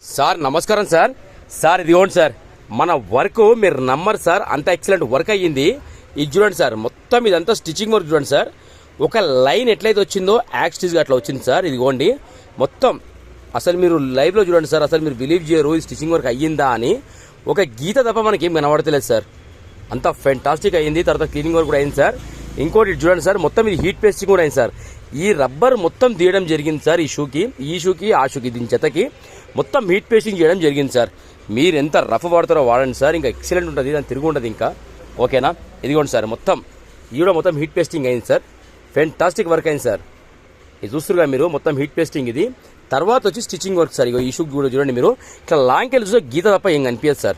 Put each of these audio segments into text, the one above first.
Sir నమస్కారం sir. Sir ఇదిగోండి sir, మన వర్క్ మీరు నమ్మరు సార్, అంత ఎక్సలెంట్ వర్క్ అయ్యింది. ఇది చూడండి సార్, మొత్తం ఇదంతా స్టిచ్చింగ్ వర్క్ చూడండి సార్. ఒక లైన్ ఎట్లయితే వచ్చిందో యాక్స్టీజ్గా అట్లా వచ్చింది సార్. ఇదిగోండి మొత్తం అసలు మీరు లైవ్లో చూడండి సార్, అసలు మీరు బిలీవ్ చేయరు ఈ స్టిచ్చింగ్ వర్క్ అయ్యిందా అని. ఒక గీత తప్ప మనకి ఏం కనబడతలేదు సార్, అంత ఫెంటాస్టిక్ అయ్యింది. తర్వాత క్లీనింగ్ వర్క్ కూడా అయింది సార్. ఇంకోటి చూడండి సార్, మొత్తం ఇది హీట్ పేస్టింగ్ కూడా అయింది సార్. ఈ రబ్బర్ మొత్తం తీయడం జరిగింది సార్. ఈ షూకి ఆ షూకి దీని జతకి మొత్తం హీట్ పేస్టింగ్ చేయడం జరిగింది సార్. మీరు ఎంత రఫ్ వాడతారో వాడండి సార్, ఇంకా ఎక్సలెంట్ ఉంటుంది, దాని తిరుగు ఉంటుంది ఇంకా. ఓకేనా, ఇదిగోండి సార్, మొత్తం ఈ కూడా మొత్తం హీట్ పేస్టింగ్ అయింది సార్. ఫెంటాస్టిక్ వర్క్ అయింది సార్. ఇది చూస్తురుగా మీరు, మొత్తం హీట్ పేస్టింగ్ ఇది. తర్వాత వచ్చి స్టిచ్చింగ్ వర్క్ సార్. ఇగో ఈ షూకి కూడా చూడండి మీరు, ఇట్లా లాంగ్కి వెళ్ళి చూస్తే గీత తప్ప ఏం కనిపించదు సార్.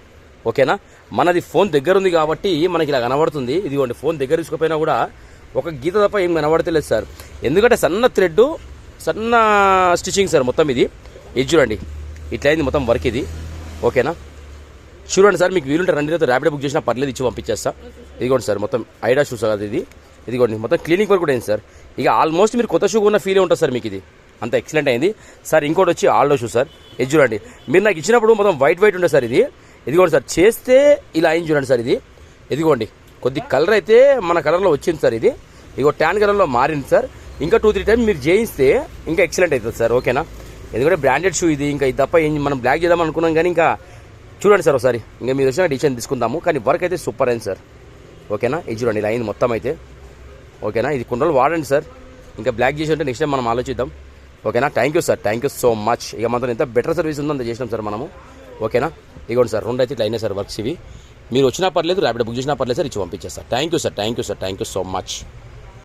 ఓకేనా, మనది ఫోన్ దగ్గర ఉంది కాబట్టి మనకి ఇలా కనబడుతుంది. ఇదిగోండి ఫోన్ దగ్గర తీసుకుపోయినా కూడా ఒక గీత తప్ప ఏం కనబడతలేదు సార్. ఎందుకంటే సన్న థ్రెడ్, సన్న స్టిచ్చింగ్ సార్ మొత్తం ఇది. ఇది చూడండి ఇట్లా అయింది మొత్తం వర్క్ ఇది. ఓకేనా, చూడండి సార్, మీకు వీలుంటే రండి, ర్యాపిడో బుక్ చేసినా పర్లేదు, ఇచ్చి పంపించేస్తా. ఇదిగోండి సార్, మొత్తం ఐడా షూస్ కదా ఇది. ఇదిగోండి మొత్తం క్లీనింగ్ వర్క్ కూడా అయింది సార్. ఇక ఆల్మోస్ట్ మీరు కొత్త షూ ఉన్న ఫీల్ ఉంటుంది సార్ మీకు, ఇది అంత ఎక్సలెంట్ అయింది సార్. ఇంకోటి వచ్చి ఆల్డో షూ సార్. ఇది చూడండి, మీరు నాకు ఇచ్చినప్పుడు మొత్తం వైట్ ఉండే సార్ ఇది. ఇదిగోండి సార్, చేస్తే ఇలా అయింది చూడండి సార్. ఇది ఇదిగోండి కొద్ది కలర్ అయితే మన కలర్లో వచ్చింది సార్. ఇది ఇగో ట్యాన్ కలర్లో మారింది సార్. ఇంకా 2-3 టైమ్స్ మీరు చేయిస్తే ఇంకా ఎక్సలెంట్ అవుతుంది సార్. ఓకేనా, ఎందుకంటే బ్రాండెడ్ షూ ఇది. ఇంకా ఇది తప్ప ఏం మనం బ్లాక్ చేద్దాం అనుకున్నాం కానీ ఇంకా చూడండి సార్ ఒకసారి, ఇంకా మీరు వచ్చిన డిసిషన్ తీసుకుందాము. కానీ వర్క్ అయితే సూపర్ అయింది సార్. ఓకేనా, ఇది చూడండి ఇలా అయింది మొత్తం అయితే. ఓకేనా, ఇది కొన్ని రోజులు వాడండి సార్, ఇంకా బ్లాక్ చేసి ఉంటే నెక్స్ట్ టైం మనం ఆలోచిద్దాం. ఓకేనా, thank you sir, thank you so much. ఇక మనతో ఎంత బెటర్ సర్వీస్ ఉందో అంత చేసినాం సార్ మనము. ఓకేనా, ఇదిగోండి సార్, 2 అయితే ఇట్లా అయినాయి సార్ వర్క్స్ ఇవి. మీరు వచ్చినా పర్లేదు, ర్యాపిడో బుక్ చేసినా పర్లేదు సార్, ఇచ్చి పంపించేస్తారు. Thank you sir, thank you sir, thank you so much.